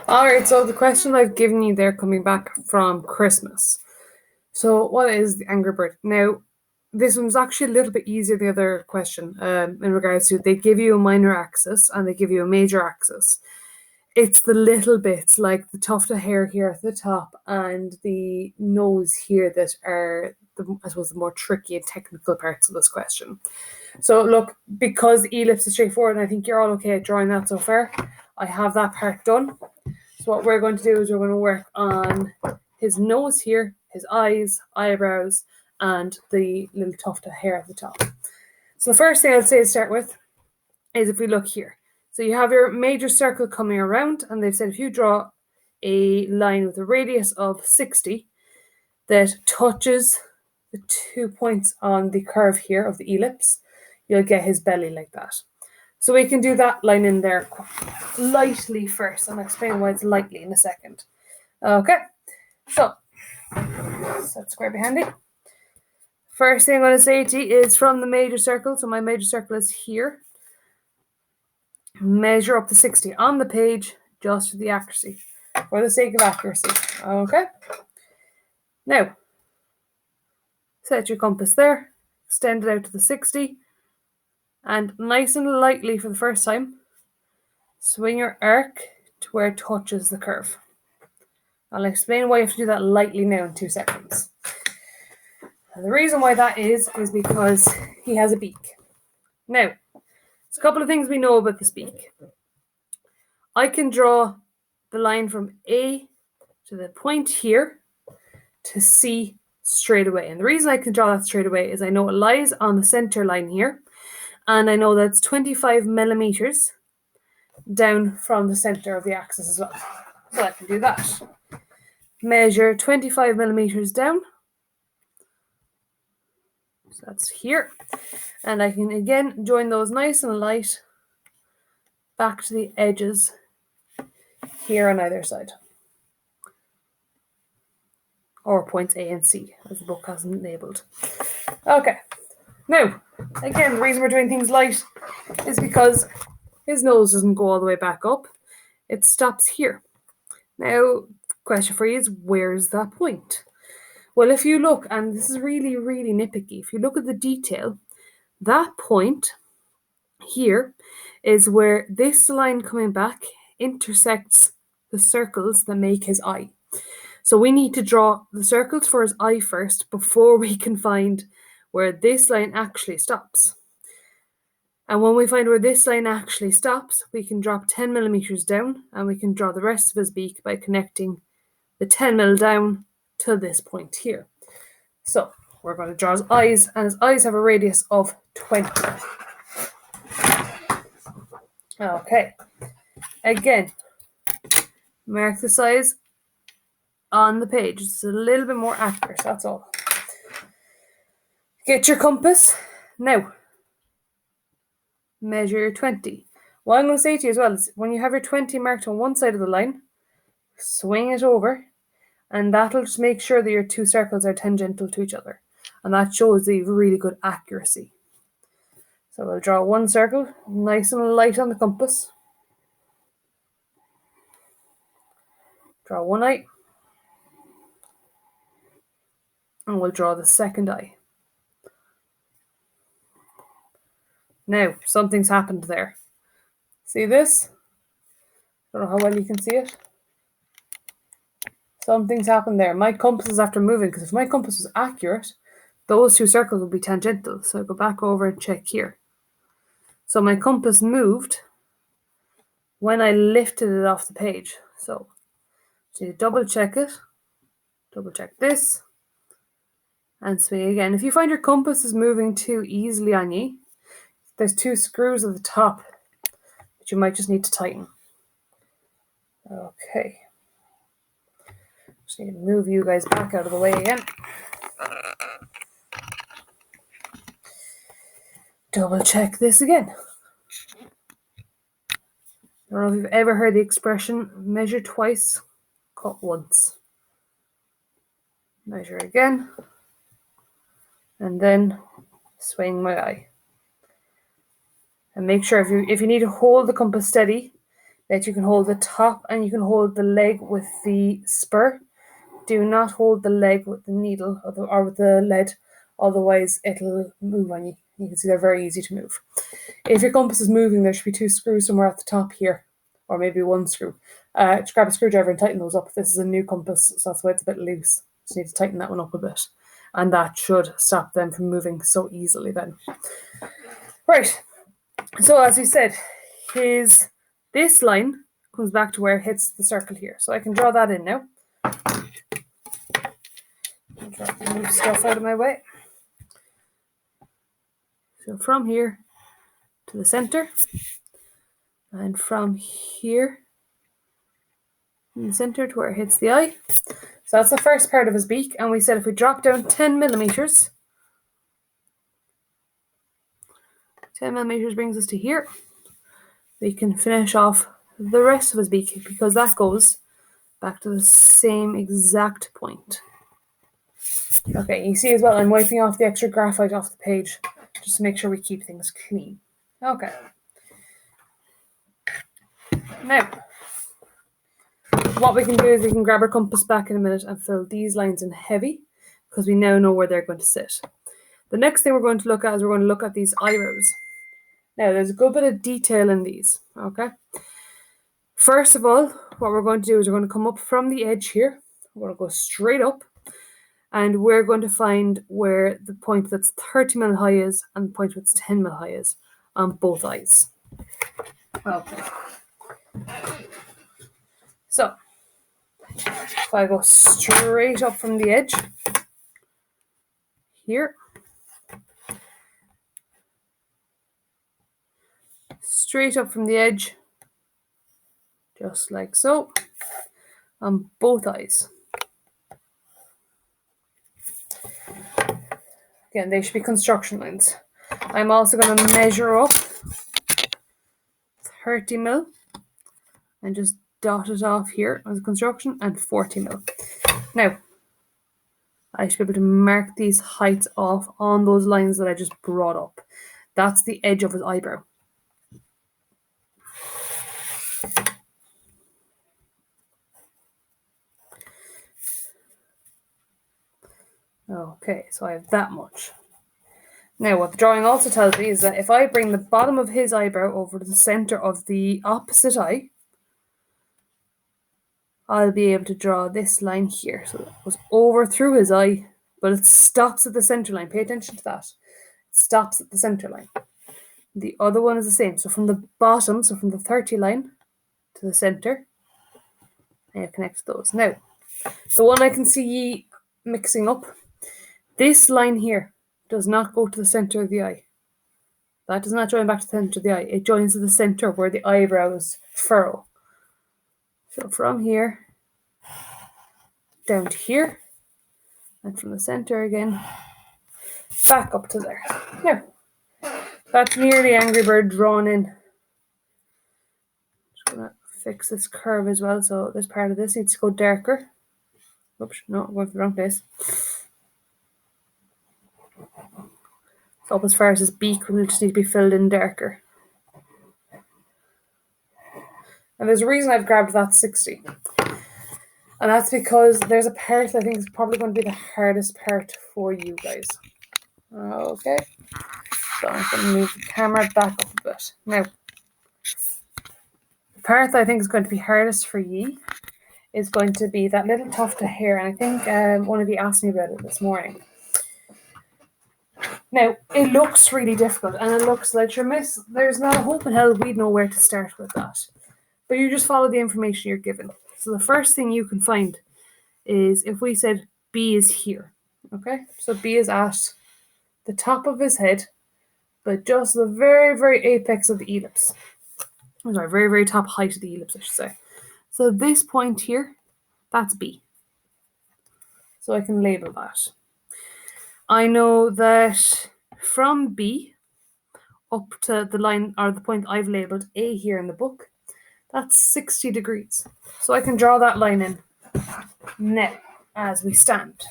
All right, so the question I've given you there coming back from Christmas. So what is the Angry Bird? Now, this one's actually a little bit easier than the other question in regards to they give you a minor axis and they give you a major axis. It's the little bits like the tuft of hair here at the top and the nose here that are, I suppose, the more tricky and technical parts of this question. So look, because the ellipse is straightforward and I think you're all okay at drawing that so far, I have that part done. So what we're going to do is we're going to work on his nose here, his eyes, eyebrows, and the little tuft of hair at the top. So the first thing I'd say to start with is if we look here. So you have your major circle coming around, and they've said if you draw a line with a radius of 60 that touches the 2 points on the curve here of the ellipse, you'll get his belly like that. So we can do that line in there lightly first, and I'll explain why it's lightly in a second. Okay, so that's quite handy. First thing I'm going to say to you is from the major circle. So my major circle is here. Measure up to 60 on the page just for the accuracy, for the sake of accuracy. Okay. Now, set your compass there, extend it out to the 60, and nice and lightly for the first time, swing your arc to where it touches the curve. I'll explain why you have to do that lightly now in 2 seconds. And the reason why that is because he has a beak. Now, there's a couple of things we know about this beak. I can draw the line from A to the point here to C straight away. And the reason I can draw that straight away is I know it lies on the center line here. And I know that's 25 millimeters down from the center of the axis as well. So I can do that. Measure 25 millimeters down. So that's here. And I can again join those nice and light back to the edges here on either side. Or points A and C, as the book has them labeled. Okay. Now, again, the reason we're doing things light is because his nose doesn't go all the way back up. It stops here. Now, question for you is, where's that point? Well, if you look, and this is really, really nitpicky, if you look at the detail, that point here is where this line coming back intersects the circles that make his eye. So we need to draw the circles for his eye first before we can find where this line actually stops. And when we find where this line actually stops, we can drop 10 millimeters down and we can draw the rest of his beak by connecting the 10 mil down to this point here. So we're going to draw his eyes, and his eyes have a radius of 20. Okay. Again, mark the size on the page. It's a little bit more accurate, that's all. Get your compass. Now, measure 20. What I'm going to say to you as well is when you have your 20 marked on one side of the line, swing it over, and that'll just make sure that your two circles are tangential to each other. And that shows the really good accuracy. So we'll draw one circle, nice and light on the compass. Draw one eye. And we'll draw the second eye. Now, something's happened there. See this? Don't know how well you can see it. Something's happened there. My compass is after moving, because if my compass was accurate, those two circles would be tangential. So I go back over and check here. So my compass moved when I lifted it off the page. So you double check it, double check this, and swing again. If you find your compass is moving too easily on you, there's two screws at the top that you might just need to tighten. Okay. Just need to move you guys back out of the way again. Double check this again. I don't know if you've ever heard the expression, measure twice, cut once. Measure again, and then swing my eye. And make sure if you need to hold the compass steady, that you can hold the top and you can hold the leg with the spur. Do not hold the leg with the needle or with the lead, otherwise it'll move on you. You can see they're very easy to move. If your compass is moving, there should be 2 screws somewhere at the top here, or maybe 1 screw. Just grab a screwdriver and tighten those up. This is a new compass, so that's why it's a bit loose. Just need to tighten that one up a bit. And that should stop them from moving so easily then. Right, so as we said, this line comes back to where it hits the circle here. So I can draw that in now. Move stuff out of my way. So from here to the center, and from here in the center to where it hits the eye. So that's the first part of his beak, and we said if we drop down 10 millimeters, 10 millimeters brings us to here. We can finish off the rest of his beak because that goes back to the same exact point. Okay, you see as well, I'm wiping off the extra graphite off the page just to make sure we keep things clean. Okay. Now, what we can do is we can grab our compass back in a minute and fill these lines in heavy because we now know where they're going to sit. The next thing we're going to look at is we're going to look at these eyebrows. Now, there's a good bit of detail in these, okay? First of all, what we're going to do is we're going to come up from the edge here. We're going to go straight up, and we're going to find where the point that's 30 mil high is and the point that's 10 mil high is on both eyes. Okay. So, if I go straight up from the edge here, straight up from the edge, just like so, on both eyes. Again, they should be construction lines. I'm also going to measure up 30 mil and just dot it off here as a construction, and 40 mil. Now, I should be able to mark these heights off on those lines that I just brought up. That's the edge of his eyebrow. Okay, so I have that much. Now, what the drawing also tells me is that if I bring the bottom of his eyebrow over to the center of the opposite eye, I'll be able to draw this line here. So it goes over through his eye, but it stops at the center line. Pay attention to that. It stops at the center line. The other one is the same. So from the bottom, so from the 30 line to the center, I have connected those. Now, the one I can see mixing up, this line here does not go to the center of the eye. That does not join back to the center of the eye. It joins to the center where the eyebrows furrow. So from here down to here, and from the center again, back up to there. Now, that's nearly Angry Bird drawn in. Just gonna fix this curve as well. So this part of this needs to go darker. Oops, no, I'm going to the wrong place. So up as far as his beak will just need to be filled in darker. And there's a reason I've grabbed that 60. And that's because there's a part I think is probably going to be the hardest part for you guys. Okay. So I'm going to move the camera back up a bit. Now, the part that I think is going to be hardest for you is going to be that little tuft of hair. And I think one of you asked me about it this morning. Now, it looks really difficult, and it looks like there's not a hope in hell we'd know where to start with that. But you just follow the information you're given. So the first thing you can find is if we said B is here, okay? So B is at the top of his head, but just the very, very apex of the ellipse. Sorry, very, very top height of the ellipse, I should say. So this point here, that's B. So I can label that. I know that from B up to the line or the point I've labeled A here in the book, that's 60 degrees. So I can draw that line in now as we stand.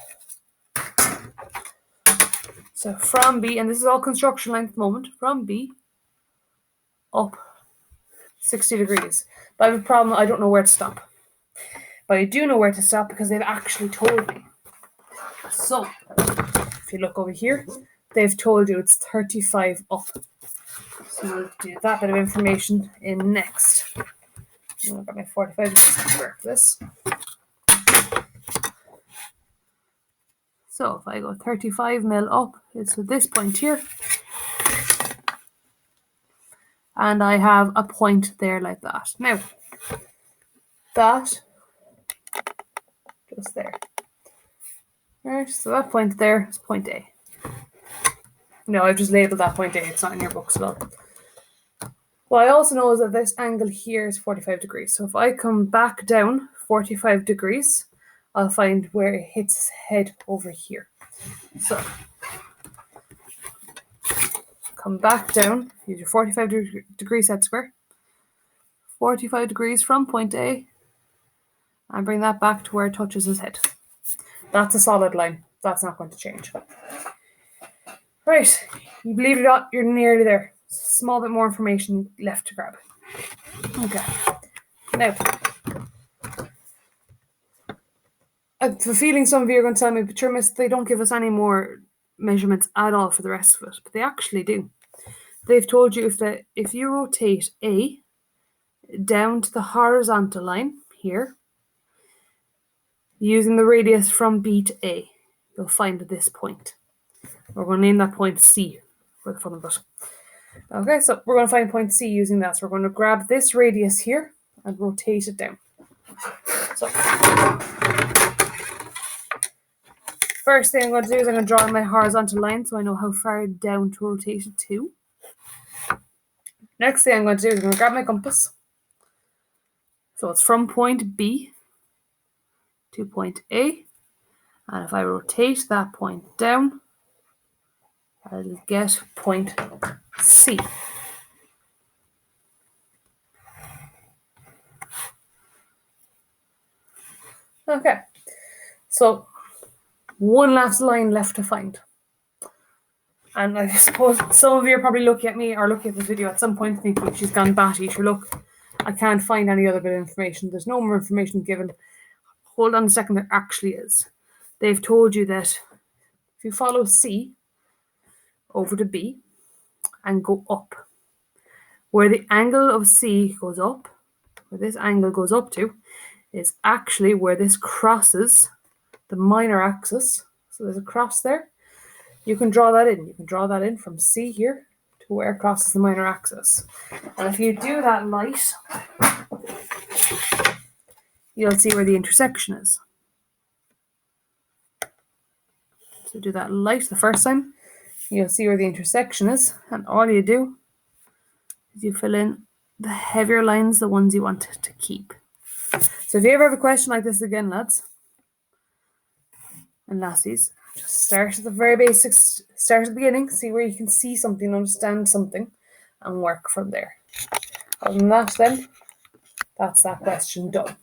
So from B, and this is all construction line at the moment, from B up 60 degrees. But I have a problem, I don't know where to stop. But I do know where to stop because they've actually told me. So, if you look over here, they've told you it's 35 up. So we'll do that bit of information in next. I've got my 45 degrees for this. So if I go 35 mil up, it's at this point here. And I have a point there like that. Now, that, just there. Right, so that point there is point A. No, I've just labelled that point A. It's not in your books at all. What I also know is that this angle here is 45 degrees. So if I come back down 45 degrees, I'll find where it hits his head over here. So come back down, use your 45 degree set square, 45 degrees from point A, and bring that back to where it touches his head. That's a solid line. That's not going to change. Right, you believe it or not, you're nearly there. Small bit more information left to grab. Okay. Now, I have a feeling some of you are going to tell me, but sure, miss, they don't give us any more measurements at all for the rest of it, but they actually do. They've told you if you rotate A down to the horizontal line here, using the radius from B to A, you'll find this point. We're going to name that point C for the fun of it. Okay, so we're going to find point C using that. So we're going to grab this radius here and rotate it down. So first thing I'm going to do is I'm going to draw my horizontal line so I know how far down to rotate it to. Next thing I'm going to do is I'm going to grab my compass. So it's from point B to point A. And if I rotate that point down, I'll get point C. Okay, so one last line left to find. And I suppose some of you are probably looking at me or looking at this video at some point thinking she's gone batty. Sure, look, I can't find any other bit of information. There's no more information given. Hold on a second, there actually is. They've told you that if you follow C over to B and go up, where the angle of C goes up, where this angle goes up to, is actually where this crosses the minor axis. So there's a cross there. You can draw that in. You can draw that in from C here to where it crosses the minor axis. And if you do that light, you'll see where the intersection is. So do that light the first time, you'll see where the intersection is. And all you do is you fill in the heavier lines, the ones you want to keep. So if you ever have a question like this again, lads and lassies, just start at the very basics, start at the beginning, see where you can see something, understand something, and work from there. Other than that, then, that's that question done.